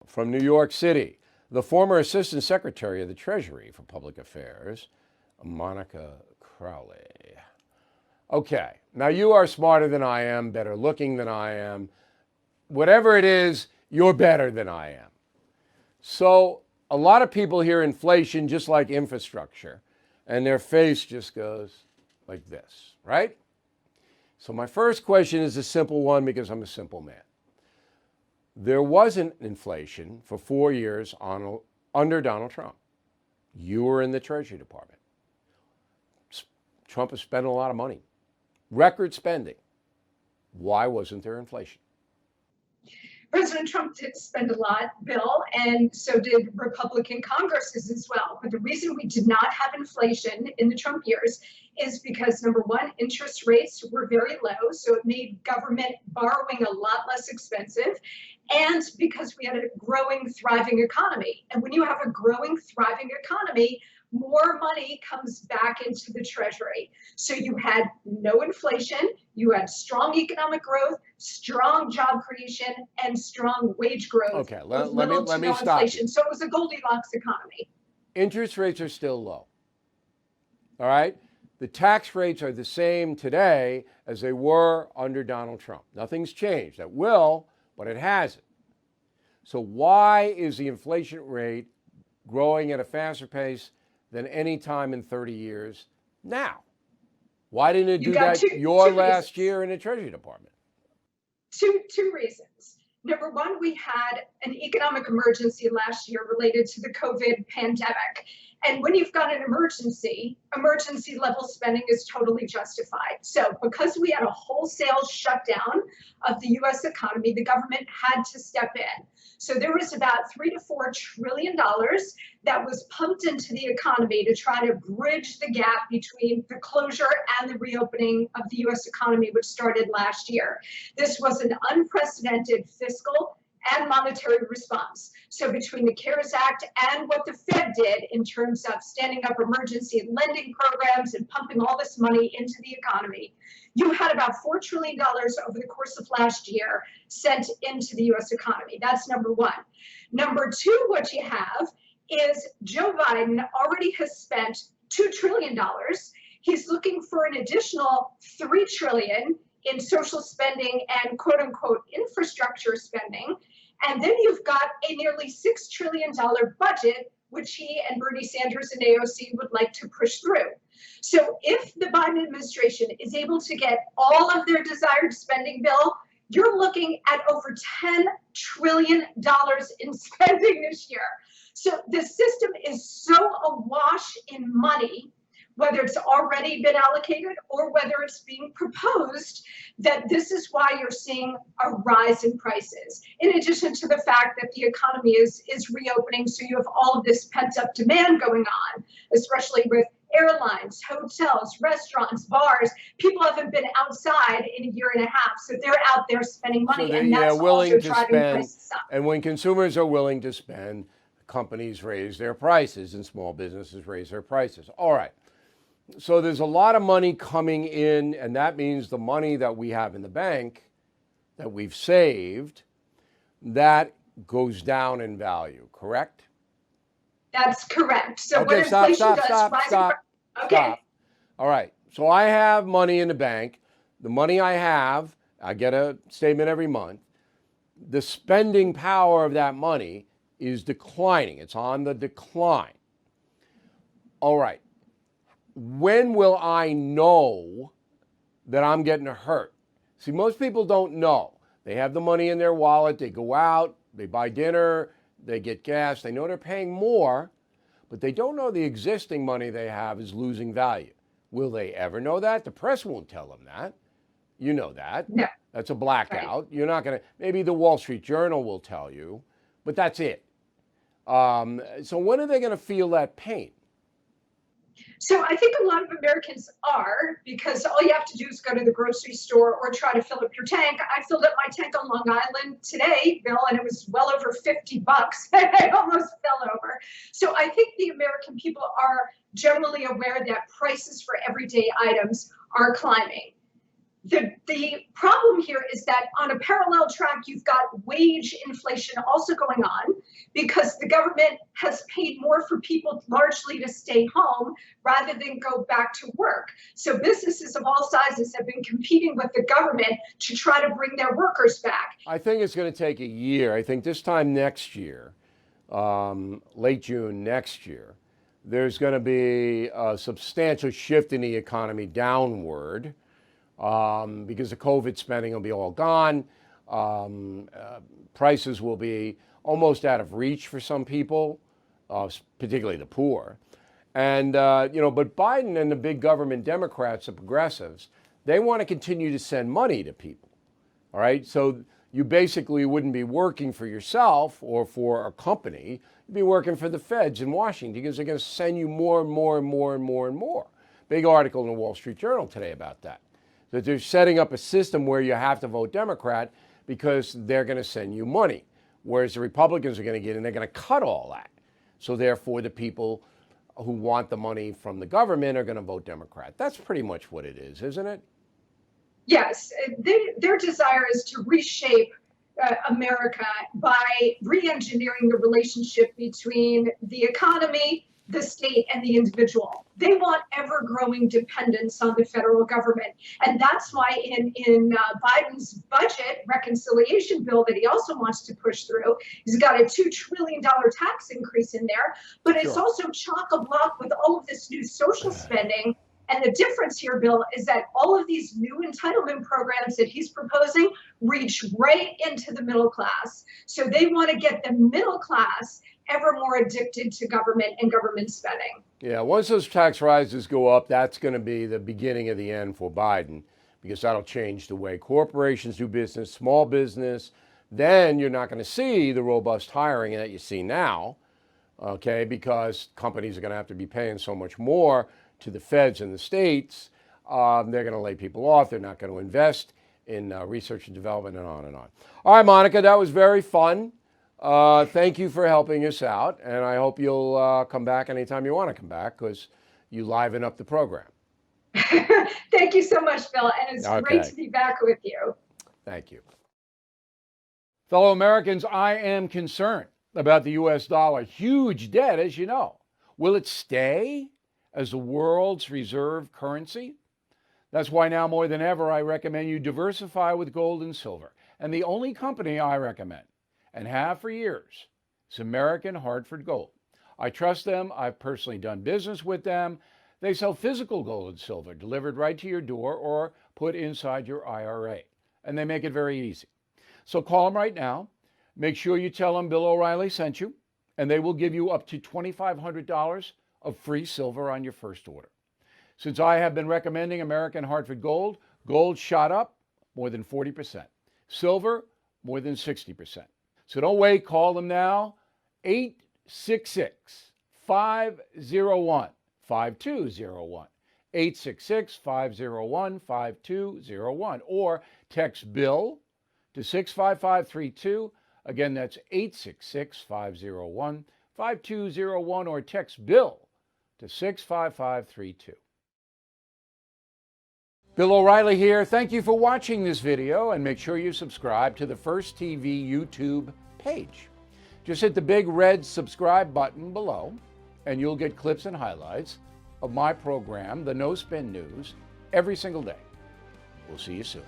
From New York City, the former Assistant Secretary of the Treasury for Public Affairs, Monica Crowley. Okay, now you are smarter than I am, better looking than I am. Whatever it is, you're better than I am. So a lot of people hear inflation just like infrastructure, and their face just goes like this, right? So my first question is a simple one because I'm a simple man. There wasn't inflation for 4 years under Donald Trump. You were in the Treasury Department. Trump has spent a lot of money, record spending. Why wasn't there inflation? President Trump did spend a lot, Bill, and so did Republican Congresses as well. But the reason we did not have inflation in the Trump years is because, number one, interest rates were very low, so it made government borrowing a lot less expensive, and because we had a growing, thriving economy. And when you have a growing, thriving economy, more money comes back into the Treasury. So you had no inflation, you had strong economic growth, strong job creation, and strong wage growth. Okay, let me stop you. So it was a Goldilocks economy. Interest rates are still low. All right? The tax rates are the same today as they were under Donald Trump. Nothing's changed. That will, but it hasn't. So why is the inflation rate growing at a faster pace than any time in 30 years now? Why didn't it do that your last year in the Treasury Department? Two reasons. Number one, we had an economic emergency last year related to the COVID pandemic. And when you've got an emergency level spending is totally justified. So because we had a wholesale shutdown of the US economy, the government had to step in. So there was about $3 to $4 trillion that was pumped into the economy to try to bridge the gap between the closure and the reopening of the US economy, which started last year. This was an unprecedented fiscal and monetary response. So between the CARES Act and what the Fed did in terms of standing up emergency lending programs and pumping all this money into the economy, you had about $4 trillion over the course of last year sent into the US economy. That's number one. Number two, what you have is Joe Biden already has spent $2 trillion. He's looking for an additional $3 trillion in social spending and quote unquote infrastructure spending. And then you've got a nearly $6 trillion budget, which he and Bernie Sanders and AOC would like to push through. So if the Biden administration is able to get all of their desired spending bill, you're looking at over $10 trillion in spending this year. So the system is so awash in money, whether it's already been allocated or whether it's being proposed, that this is why you're seeing a rise in prices. In addition to the fact that the economy is reopening, so you have all of this pent-up demand going on, especially with airlines, hotels, restaurants, bars. People haven't been outside in a year and a half, so they're out there spending money, So and that's willing also to driving spend, prices up. and when consumers are willing to spend, companies raise their prices and small businesses raise their prices. All right. So there's a lot of money coming in, and that means the money that we have in the bank that we've saved, that goes down in value, correct? That's correct. So okay, what stop. Okay. All right. So I have money in the bank. The money I have, I get a statement every month. The spending power of that money is declining. It's on the decline. All right. When will I know that I'm getting hurt? See, most people don't know. They have the money in their wallet, they go out, they buy dinner, they get gas, they know they're paying more, but they don't know the existing money they have is losing value. Will they ever know that? The press won't tell them that. You know that. No. That's a blackout. Right. You're not going to, maybe the Wall Street Journal will tell you, but that's it. So when are they going to feel that pain? So I think a lot of Americans are, because all you have to do is go to the grocery store or try to fill up your tank. I filled up my tank on Long Island today, Bill, and it was well over $50. I almost fell over. So I think the American people are generally aware that prices for everyday items are climbing. The problem here is that on a parallel track, you've got wage inflation also going on because the government has paid more for people largely to stay home rather than go back to work. So businesses of all sizes have been competing with the government to try to bring their workers back. I think it's going to take a year. I think this time next year, late June next year, there's going to be a substantial shift in the economy downward. Because the COVID spending will be all gone. Prices will be almost out of reach for some people, particularly the poor. And, but Biden and the big government Democrats, the progressives, they want to continue to send money to people. All right. So you basically wouldn't be working for yourself or for a company. You'd be working for the feds in Washington because they're going to send you more and more and more and more and more. Big article in the Wall Street Journal today about that. That they're setting up a system where you have to vote Democrat because they're going to send you money, whereas the Republicans are going to get in, they're going to cut all that. So therefore, the people who want the money from the government are going to vote Democrat. That's pretty much what it is, isn't it? Yes, their desire is to reshape America by re-engineering the relationship between the economy, the state, and the individual. They want ever-growing dependence on the federal government. And that's why in Biden's budget reconciliation bill that he also wants to push through, he's got a $2 trillion tax increase in there, but it's also chock-a-block with all of this new social spending. And the difference here, Bill, is that all of these new entitlement programs that he's proposing reach right into the middle class. So they want to get the middle class ever more addicted to government and government spending. Yeah, once those tax rises go up, that's going to be the beginning of the end for Biden, because that'll change the way corporations do business, small business. Then you're not going to see the robust hiring that you see now, okay, because companies are going to have to be paying so much more to the feds and the states. They're going to lay people off. They're not going to invest in research and development and on and on. All right, Monica, that was very fun. Thank you for helping us out, and I hope you'll come back anytime you want to come back, because you liven up the program. Thank you so much, Bill, and it's great to be back with you. Thank you. Fellow Americans, I am concerned about the U.S. dollar. Huge debt, as you know. Will it stay as the world's reserve currency? That's why now more than ever, I recommend you diversify with gold and silver. And the only company I recommend, and have for years, is American Hartford Gold. I trust them. I've personally done business with them. They sell physical gold and silver delivered right to your door or put inside your IRA. And they make it very easy. So call them right now. Make sure you tell them Bill O'Reilly sent you, and they will give you up to $2,500 of free silver on your first order. Since I have been recommending American Hartford Gold, gold shot up more than 40%. Silver, more than 60%. So don't wait, call them now, 866-501-5201, 866-501-5201, or text Bill to 65532. Again, that's 866-501-5201, or text Bill to 65532. Bill O'Reilly here. Thank you for watching this video, and make sure you subscribe to the First TV YouTube page. Just hit the big red subscribe button below, and you'll get clips and highlights of my program, The No Spin News, every single day. We'll see you soon.